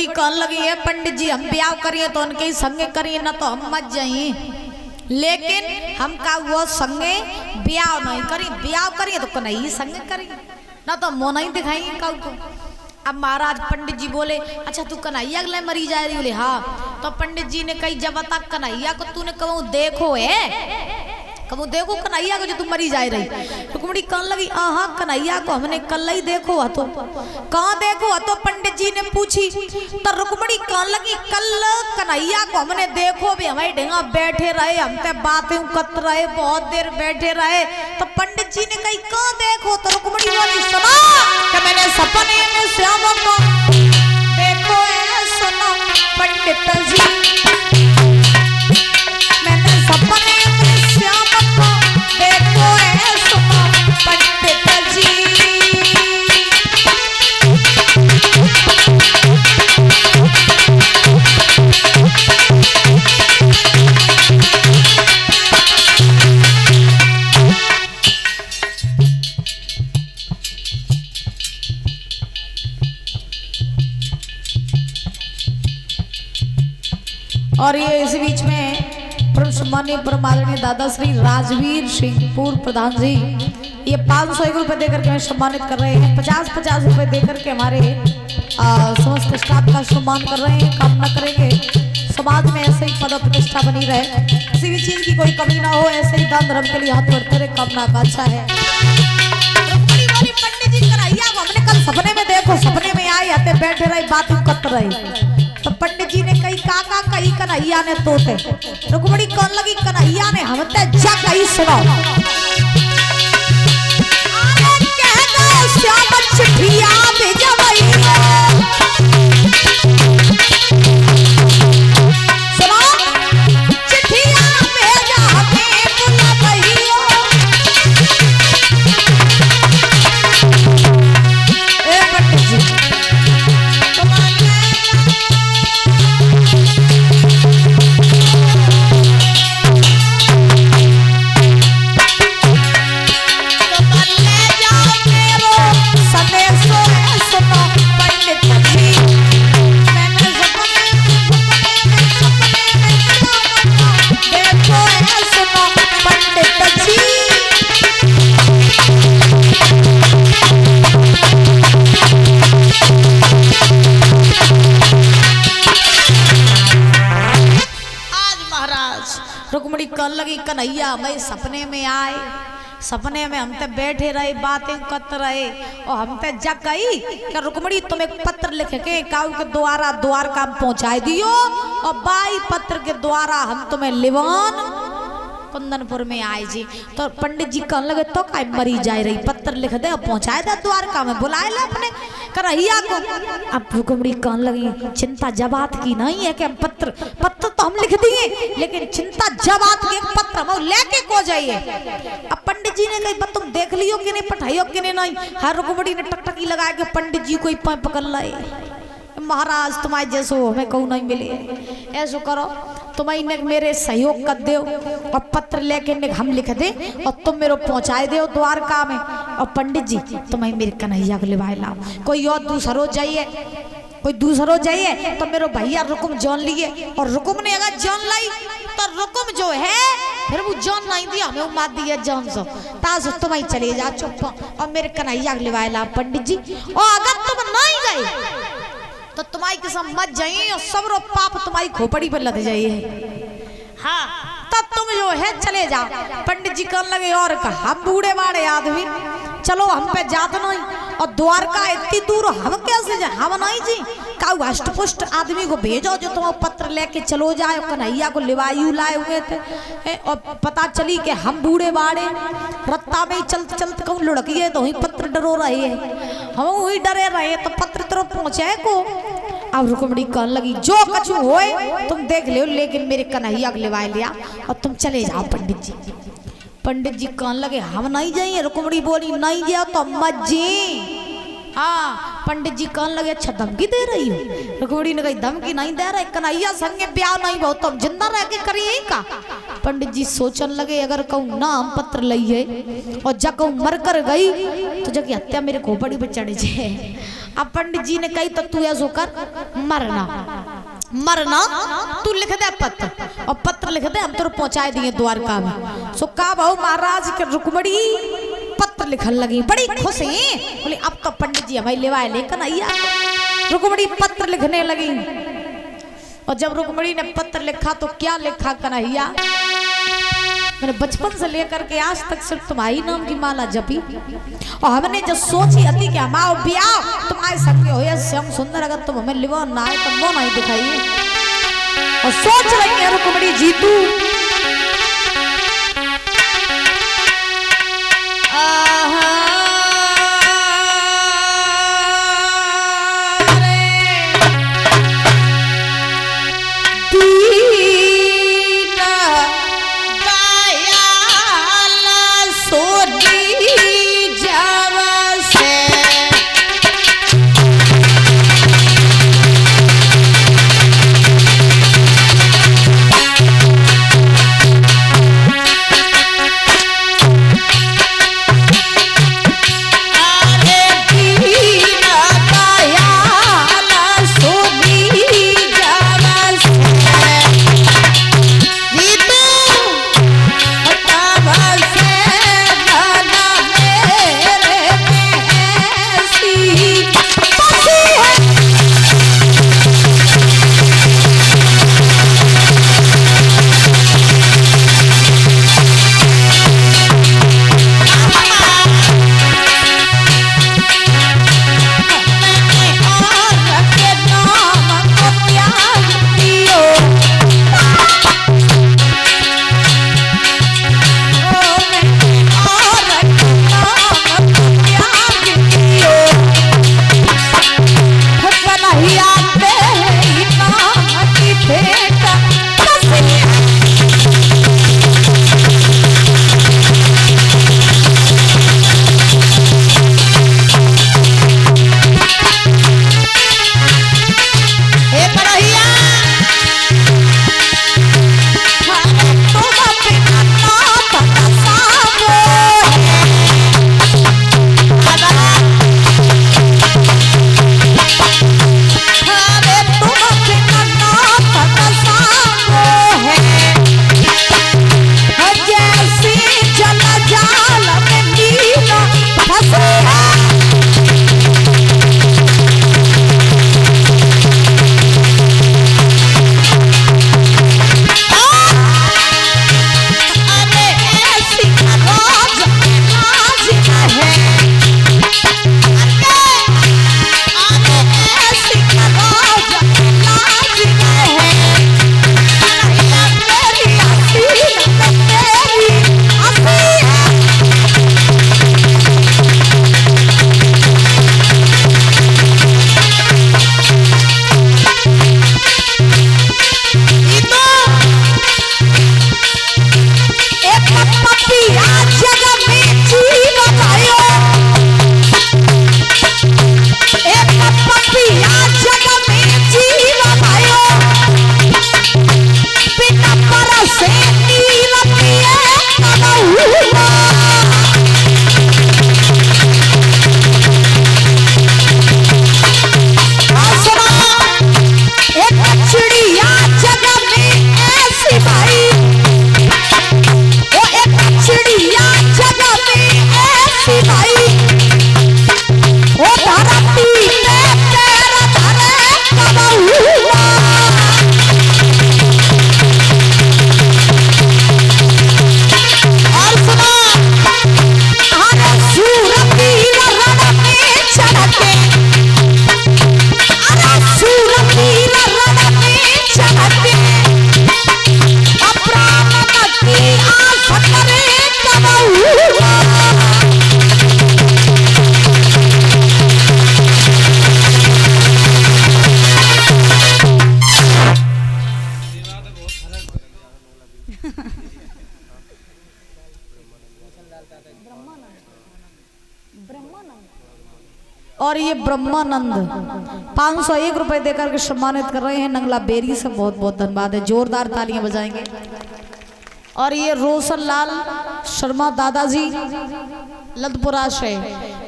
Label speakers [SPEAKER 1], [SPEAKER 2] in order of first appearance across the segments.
[SPEAKER 1] रुकमड़ी कहने लगी है पंडित जी हम ब्याह करिए तो उनके ही संगे करिए ना तो हम मत जाइए, लेकिन हम का वो संगे ब्याह नहीं करी, ब्याह करिए तो कन्हैया संगे करिए ना तो मुँह नहीं दिखाएंगे काऊ को। अब महाराज पंडित जी बोले अच्छा तू कन्हैया के लिए मरी जा रही? बोले हाँ। तो पंडित जी ने कही जब तक कन्हैया को तूने कहूँ देखो है कबू देखो कन्हैया को जो तू मरी जा रही। रुक्मिणी कहने लगी हाँ कन्हैया को हमने कल ही देखो है तो कहाँ देखो है? तो पंडित जी ने पूछी तो रुक्मिणी कहने लगी कल कन्हैया को हमने देखो भी हमारे ढेंगा बैठे रहे, हम ते बातें कत रहे, बहुत देर बैठे रहे। तो पंडित जी ने कही कहाँ देखो? तो रुक्मिणी बोली सुना कि मैंने सपने में श्याम को देखो है सुनो पंडित जी, मैंने सपने में श्याम को देखो है सुनो पंडित जी। और ये इस बीच में सम्मानीय परमादरणीय दादा श्री राजवीर सिंह पूर्व प्रधान जी ये 501 रुपये देकर के हमें सम्मानित कर रहे हैं, 50-50 रुपये देकर के हमारे समस्त स्टाफ का सम्मान कर रहे हैं। कामना करेंगे समाज में ऐसे ही पद प्रतिष्ठा बनी रहे, किसी भी चीज की कोई कमी ना हो, ऐसे ही दान धर्म के लिए हाथ बढ़ते रहे, कामना का अच्छा है। पंडित जी कन्हैया को हमने कल सपने में देखो, सपने में आए आते बैठे रहे बात कर रहे। तो पंडित जी ने कही काका कही कन्हैया ने तोते। रुक्मिणी कहने लगी कन्हैया ने हम ते जा कही सुनो कह दो श्याम चिट्ठिया भेजवई सुनो चिट्ठिया भेजा हमें बुलवइयो। ए पंडित जी रुक्मिणी कहने लगी कन्हैया मैं सपने में आए, सपने में हम ते बैठे रहे बातें करते रहे और हम ते जग गई कि रुक्मिणी तुम एक पत्र लिख के काऊ के द्वारा द्वार का पहुंचाई दियो और बाई पत्र के द्वारा हम तुम्हें लिवान कुंदनपुर में आए जी। तो पंडित जी कहने लगे तो काय मरी जा रही पत्र लिख दे और पहुंचाए दे द्वारका में, बुलाए ले अपने कन्हैया को। अब रुक्मिणी कहने लगी चिंता जबात की नहीं है कि हम पत्र तो हम लिख दिए, लेकिन चिंता जबात के पत्र हम लेके को जाइए। अब पंडित जी ने कही तुम देख लियो कि नहीं पठाइयो कि नहीं। हर रुक्मिणी ने टकटकी लगा के पंडित जी को ही पकड़ लाए। महाराज तुम्हारे जैसो हमें कहूँ नहीं मिले, ऐसो करो तुम्हें मेरे सहयोग कर दो और पत्र लेके हम लिख दे और तुम मेरे पहुंचाए दो द्वारका में। और पंडित जी तुम्हें मेरे कन्हैया को लिवाए लाओ, कोई और दूसरो जाइए, कोई दूसरो जाइए तो मेरे भैया रुकुम जान लिए और रुकुम ने अगर जान लाई तो रुकुम जो है फिर वो जान नहीं दिया हमें मार दिया जान सो ताज तुम ही चले जा चुप और मेरे कन्हैया को लिवाए लाओ पंडित जी। और अगर तुम नहीं गए तो तुम्हारी कसम मत जाइए और सब रो पाप तुम्हारी खोपड़ी पर लग जाइए। हाँ तब तुम जो है चले जाओ। पंडित जी कहने लगे और कहा हम बूढ़े बाड़े आदमी चलो हम पे जात नहीं और द्वारका इतनी दूर हम कैसे जाए, हम नहीं जी काऊ अष्टपुष्ट आदमी को भेजो जो तुम पत्र लेके चलो जाए। कन्हैया को लिवायु लाए हुए थे और पता चली कि हम बूढ़े बाड़े रत्ता में चलते चलते कहूँ लुढ़किए तो वही पत्र डरो रहे हैं, हम वही डरे रहे तो पत्र तरफ पहुँचे को। अब रुक्मिणी कहने लगी जो कछु होए तुम देख लो, लेकिन मेरे कन्हैया को लिवाए लिया और तुम चले जाओ पंडित जी। पंडित जी कहने लगे हम नहीं जाइए। रुक्मिणी बोली नहीं जाओ तो मत जी। हाँ पंडित जी कहने लगे अच्छा धमकी दे रही हो? रुक्मिणी ने कही धमकी नहीं दे रहे, कन्हैया संगे ब्याह नहीं बहुत तुम जिंदा रह के करिए का। पंडित जी सोचन लगे अगर कहूँ ना हम पत्र लइए और जब कहूँ मर कर गई तो जब हत्या मेरे खोपड़ी पे चढ़ जाए अब पंडित जी ने कही तो तू ऐसो कर, मरना मरना, तू लिख दे पत्र, और पत्र लिख दे हम तेरे पहुंचाए दिए द्वारका में। सो का बहु महाराज के रुक्मणी पत्र लिखन लगी, बड़ी खुश हैं, बोले अब तो पंडित जी हमारी लेवाए लेकर आइया। रुक्मणी पत्र लिखने लगी, और जब रुक्मणी ने पत्र लिखा तो क्या लिखा कन्हैया, मैंने बचपन से लेकर के आज तक सिर्फ तुम्हारी नाम की माला जपी, और हमने जो सोची अति कि हमारा ब्याह तुम्हारे संग हो या श्याम सुंदर, अगर तुम हमें लिवा ना आए तो वो नहीं दिखाइए। और सोच रही है रुक्मणी जी तू और ये ब्रह्मानंद 501 रुपए देकर के सम्मानित कर रहे हैं नंगला बेरी से, बहुत बहुत धन्यवाद है, जोरदार तालियां बजाएंगे। और ये रोशन लाल शर्मा दादाजी लदपुरा से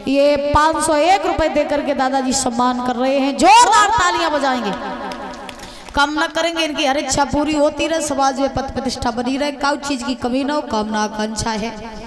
[SPEAKER 1] ये 501 रुपए देकर के दादाजी सम्मान कर रहे हैं। जोरदार तालियां बजाएंगे। कामना करेंगे इनकी हर इच्छा पूरी होती रहे, समाज में पद प्रतिष्ठा बनी रहे, काउ चीज की कमी ना हो, कामना आकांक्षा है।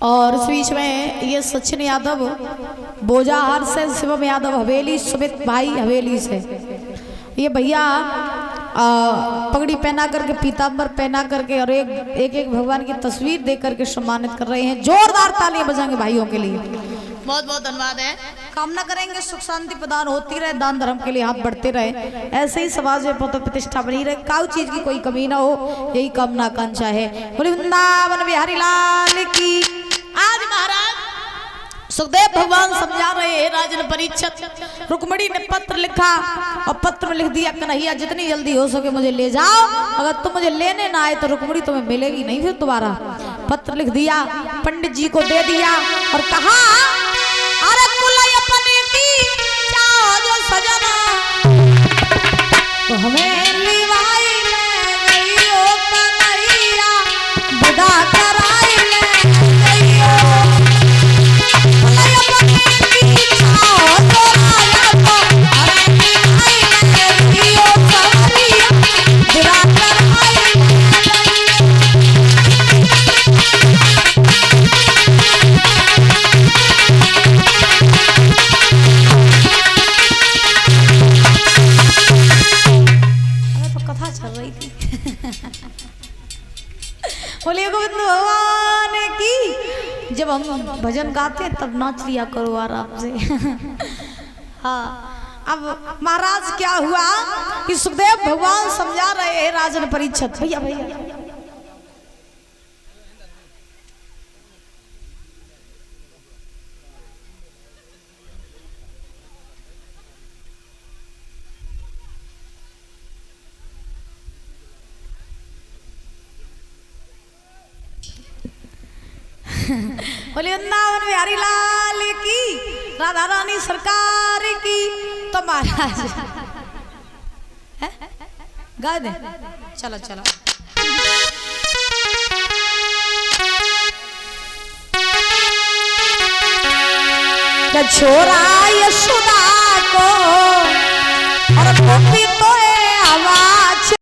[SPEAKER 1] और इस बीच में ये सचिन यादव बोजाहार से, शिवम यादव हवेली, सुमित भाई हवेली से, ये भैया पगड़ी पहना करके, पीताम्बर पहना करके और एक भगवान की तस्वीर दे करके सम्मानित कर रहे हैं। जोरदार तालियां बजाएंगे भाइयों के लिए। बहुत बहुत धन्यवाद है। कामना करेंगे सुख शांति प्रदान होती रहे, दान धर्म के लिए हाथ बढ़ते रहे, ऐसे ही समाज में पद प्रतिष्ठा बनी रहे, काउ चीज की कोई कमी ना हो, यही कामना आकांक्षा है। बोले वृंदावन बिहारी लाल की। आज महाराज सुखदेव भगवान समझा रहे हैं राजन परीक्षित। रुक्मिणी ने पत्र लिखा और पत्र में लिख दिया, कन्हैया जितनी जल्दी हो सके मुझे ले जाओ, अगर तुम मुझे लेने ना आए तो रुक्मिणी तुम्हें मिलेगी नहीं फिर दोबारा। पत्र लिख दिया, पंडित जी को दे दिया और कहा, अरे कुलय अपने की चाहो जो सजना, तो हमें लिवाई ले गई हो कन्हैया, विदा कराई ले गई हो। कुलय अपने की चाहो जो राजा, तो हमें लिवाई ले गई हो कन्हैया, विदा कराई ले गई। बोलिए गोविंद भगवान की। जब हम भजन गाते हैं तब नाच लिया करो आराम से। हाँ, अब महाराज क्या हुआ कि सुखदेव भगवान समझा रहे हैं राजन परीक्षित। भैया भैया बोले वृंदावन बिहारी लाल की, राधा रानी सरकार की। तो महाराज गा दे, चलो चलो। छोरा यशोदा को और गोपी तो है हवा